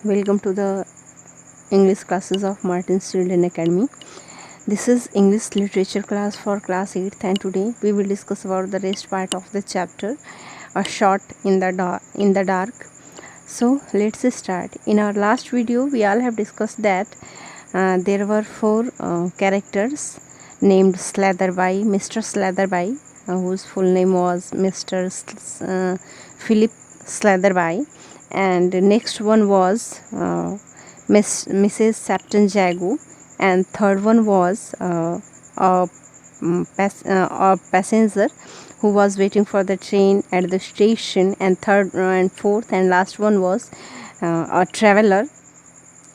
Welcome to the English classes of Martin's Children Academy. This is English literature class for class 8th, and today we will discuss about the rest part of the chapter, A Shot in the Dark. So let's start. In our last video we all have discussed that there were four characters named Slatherby, Mr. Slatherby, whose full name was Mr. Philip Slatherby, and the next one was Mrs. Sapton Jago, and third one was a passenger who was waiting for the train at the station, and third and fourth and last one was a traveler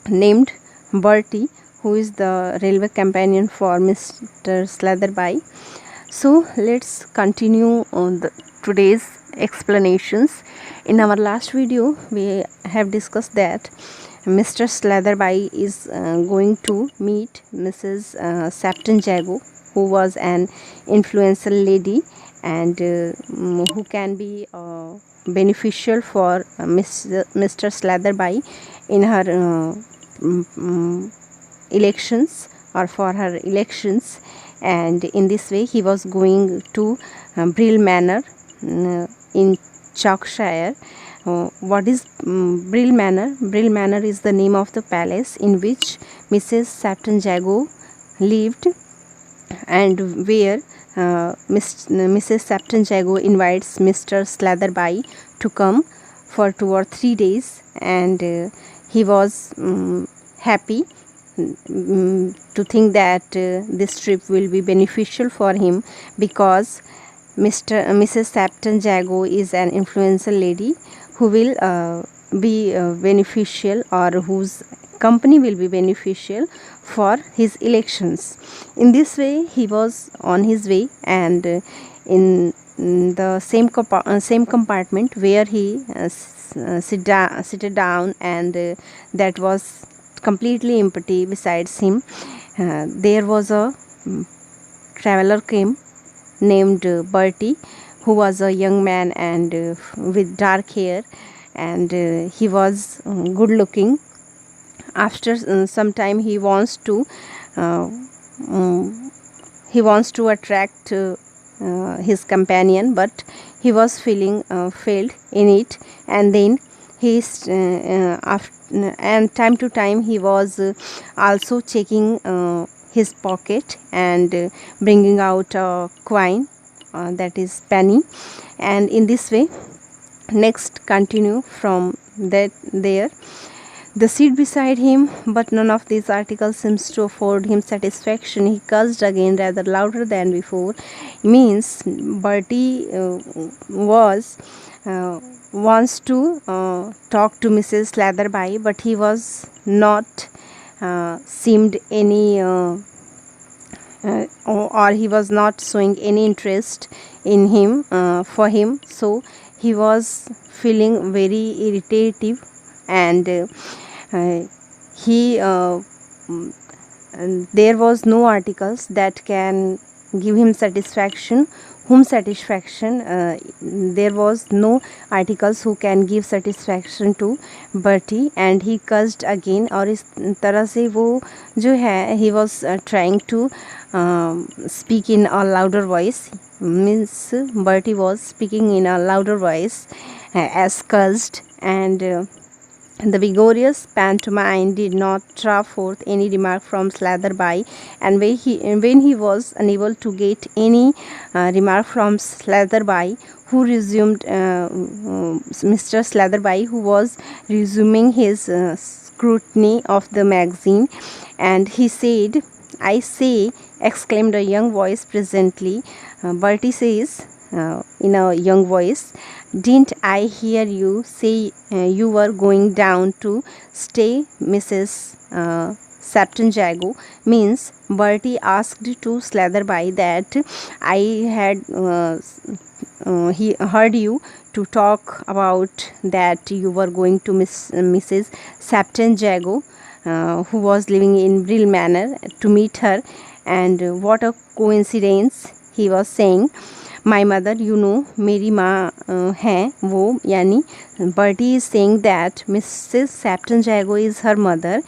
named Bertie, who is the railway companion for Mr. Slatherby. So let's continue on today's explanations. In our last video we have discussed that Mr. Slatherby is going to meet Mrs. Sapton Jago, who was an influential lady and who can be beneficial for Mr. Slatherby in her elections or for her elections, and in this way he was going to Brill Manor in Chalkshire. What is Brill Manor? Brill Manor is the name of the palace in which Mrs. Sapton Jago lived, and where Mrs. Sapton Jago invites Mr. Slatherby to come for 2 or 3 days, and he was happy to think that this trip will be beneficial for him, because Mrs. Sapton Jago is an influential lady who will be beneficial, or whose company will be beneficial for his elections. In this way he was on his way, and in the same compartment where he seated down, and that was completely empty besides him, there was a traveler came named Bertie, who was a young man and with dark hair, and he was good looking. After some time he wants to attract his companion, but he was feeling failed in it, and then and time to time he was also checking his pocket and bringing out a coin, that is penny, and in this way next continue from there. The seat beside him, but none of these articles seems to afford him satisfaction. He cursed again, rather louder than before. Means Bertie wants to talk to Mrs. Slatherby, but he was not seemed any or he was not showing any interest in him for him. So he was feeling very irritative, and there was no articles that can give him satisfaction. There was no articles who can give satisfaction to Bertie, and he cursed again. और इस तरह से वो जो है he was trying to speak in a louder voice. Means Bertie was speaking in a louder voice as cursed, and the vigorous pantomime did not draw forth any remark from Slatherby, and when he was unable to get any remark from Slatherby, who resumed Mr. Slatherby, who was resuming his scrutiny of the magazine, and he said, "I say," exclaimed a young voice presently. Bertie says in a young voice, "Didn't I hear you say you were going down to stay, Mrs. Sapton Jago?" Means Bertie asked to Slatherby that I had he heard you to talk about that you were going to Mrs. Sapton Jago, who was living in Brill Manor, to meet her, and what a coincidence, he was saying. My mother, you know, मेरी माँ हैं वो, यानी Bertie is saying that Mrs Sapton Jago is her mother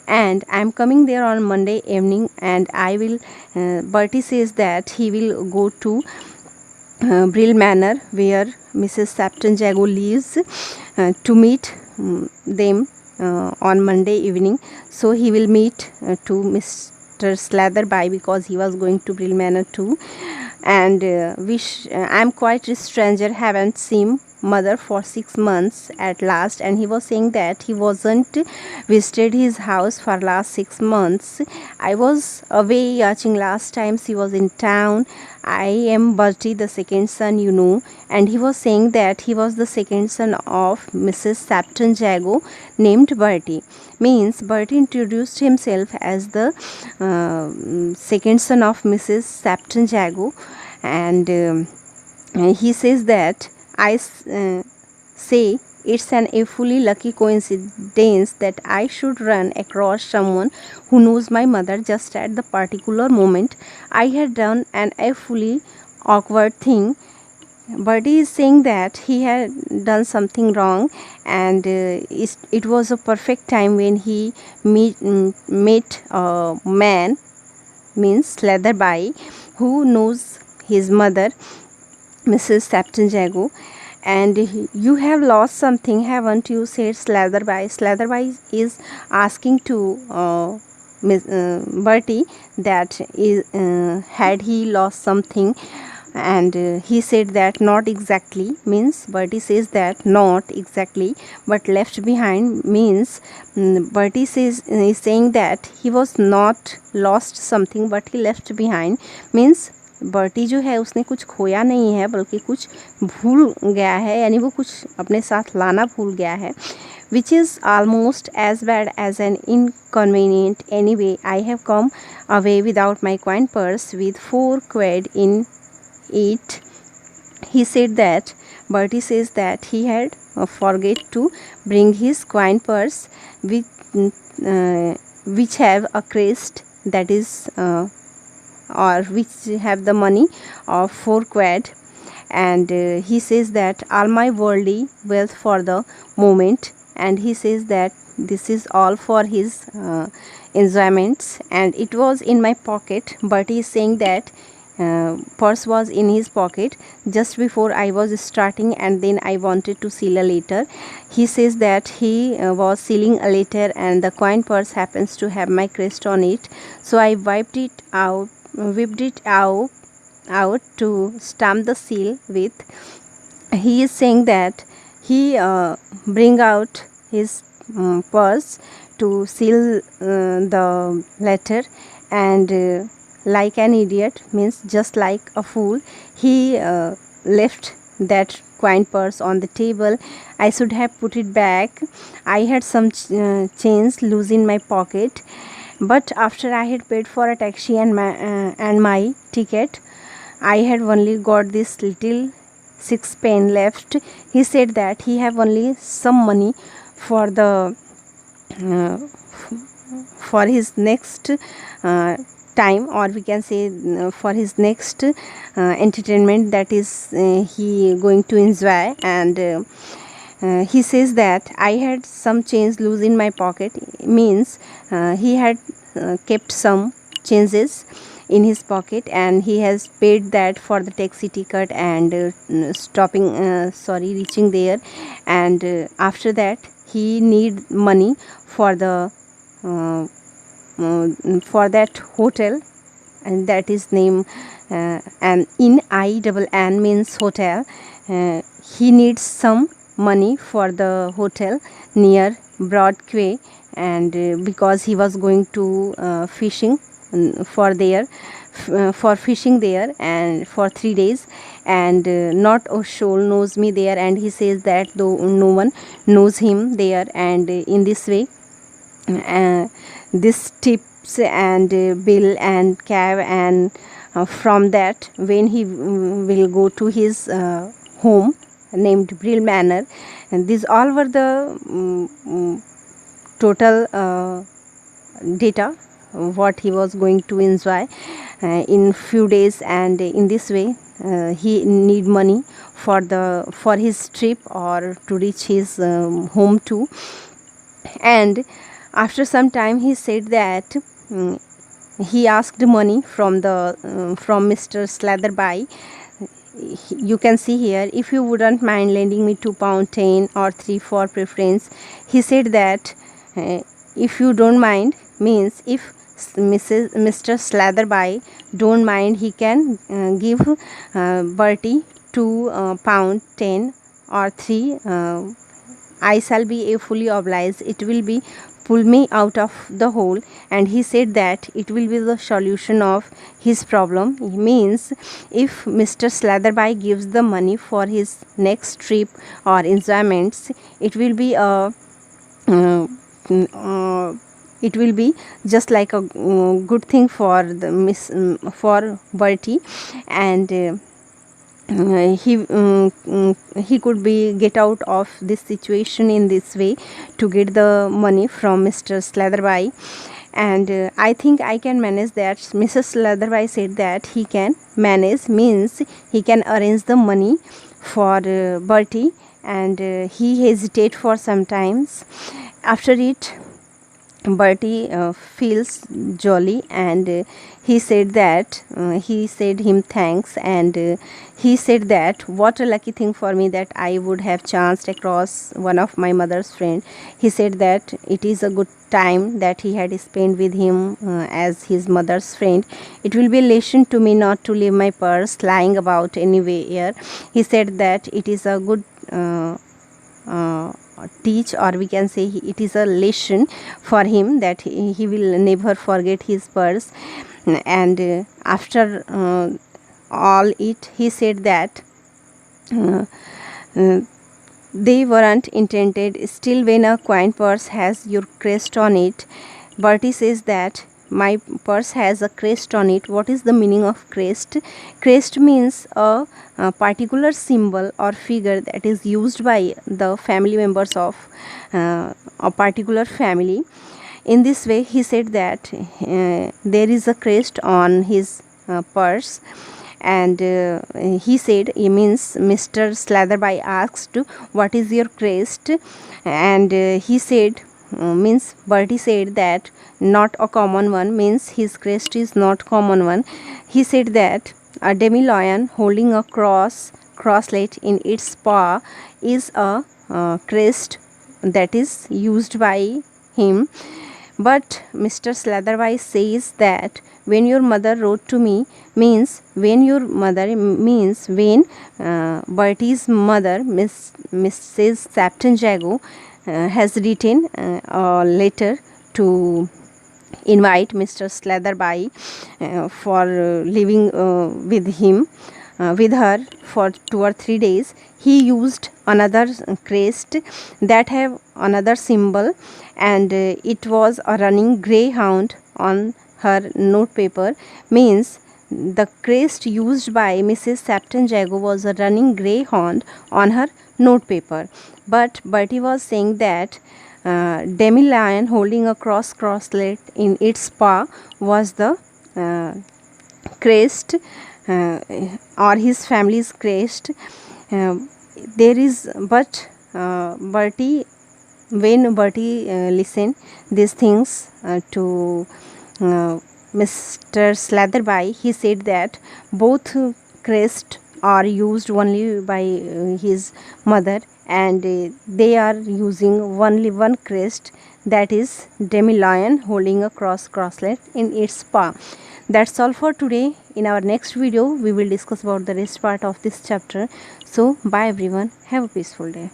and I am coming there on Monday evening and I will Bertie says that he will go to Brill Manor where Mrs. Sapton Jago lives to meet them on Monday evening. So he will meet to Mr. Slatherby because he was going to Brill Manor too. And I am quite a stranger, haven't seen mother for 6 months at last, and he was saying that he wasn't visited his house for last 6 months. I was away watching last time she was in town. I am Bertie, the second son, you know. And he was saying that he was the second son of Mrs. Sapton Jago, named Bertie. Means Bertie introduced himself as the second son of Mrs. Sapton Jago, and he says that I say it's an awfully lucky coincidence that I should run across someone who knows my mother just at the particular moment I had done an awfully awkward thing. Bertie is saying that he had done something wrong, and it was a perfect time when he met a man, means Slatherby, who knows his mother, Mrs. Sapton Jago. And you have lost something, haven't you? Said Slatherby. Slatherby is asking to Bertie that had he lost something, and he said that not exactly. Means Bertie says that not exactly, but left behind. Means Bertie is saying that he was not lost something but he left behind. Means Bertie जो है उसने कुछ खोया नहीं है बल्कि कुछ भूल गया है, यानी वो कुछ अपने साथ लाना भूल गया है. Which is almost as bad as an inconvenient. Anyway, I have come away without my coin purse with 4 quid in it. He said that Bertie says that he had forget to bring his coin purse which have a crest, that is or which have the money of 4 quid, and he says that all my worldly wealth for the moment, and he says that this is all for his enjoyments, and it was in my pocket. But he is saying that purse was in his pocket just before I was starting, and then I wanted to seal a letter. He says that he was sealing a letter and the coin purse happens to have my crest on it, so I whipped it out to stamp the seal with. He is saying that he bring out his purse to seal the letter, and like an idiot, means just like a fool, he left that coin purse on the table. I should have put it back. I had some change loose in my pocket, but after I had paid for a taxi and my ticket, I had only got this little 6 pen left. He said that he have only some money for the for his next time, or we can say for his next entertainment, that is he going to enjoy. And he says that I had some change loose in my pocket, means he had kept some changes in his pocket, and he has paid that for the taxi ticket and reaching there. And after that he need money for the for that hotel, and that is name and in INN means hotel. He needs some money for the hotel near Broadway, and because he was going to fishing for fishing there and for 3 days, and not a soul knows me there, and he says that though no one knows him there. And in this way this tips and bill and cab, and from that when he will go to his home named Brill Manor. And these all were the total data what he was going to enjoy in few days, and in this way he need money for his trip or to reach his home too. And after some time he said that he asked money from Mr. Slatherby. You can see here, if you wouldn't mind lending me £2.10 or 3 for preference. He said that if you don't mind, means if Mr. Slatherby don't mind, he can give Bertie £2.10 or 3. I shall be fully obliged. It will be pull me out of the hole. And he said that it will be the solution of his problem. It means if Mr. Slatherby gives the money for his next trip or enjoyments, it will be a it will be just like a good thing for the for Bertie, and he could be get out of this situation in this way to get the money from Mr. Slatherby. And I think I can manage that. Mrs. Slatherby said that he can manage, means he can arrange the money for Bertie, and he hesitate for some times. After it, Bertie feels jolly, and he said that he said him thanks, and he said that what a lucky thing for me that I would have chanced across one of my mother's friend. He said that it is a good time that he had spent with him as his mother's friend. It will be a lesson to me not to leave my purse lying about anywhere. He said that it is a good teach, or we can say it is a lesson for him that he will never forget his purse. And after all it, he said that they weren't intended. Still, when a coin purse has your crest on it, Bertie says that my purse has a crest on it. What is the meaning of crest? Crest means a particular symbol or figure that is used by the family members of a particular family. In this way, he said that there is a crest on his purse. And he said, he means Mr. Slatherby asked, what is your crest? And he said, means Bertie said that not a common one, means his crest is not common one. He said that a demi-lion holding a crosslet in its paw is a crest that is used by him. But Mr. Slatherby says that when your mother wrote to me, means when your mother, means when Bertie's mother, Mrs. Sapton Jago, has written a letter to invite Mr. Slatherby for living with him, with her for 2 or 3 days. He used another crest that have another symbol, and it was a running greyhound on her notepaper. Means the crest used by Mrs. Sapton Jago was a running greyhound on her notepaper. But Bertie was saying that demi-lion holding a crosslet in its paw was the crest or his family's crest. There is, but Bertie, when Bertie listened these things to Mr. Slatherby, he said that both crest are used only by his mother, and they are using only one crest, that is demi-lion holding a crosslet in its paw. That's all for today. In our next video, we will discuss about the rest part of this chapter. So, bye everyone. Have a peaceful day.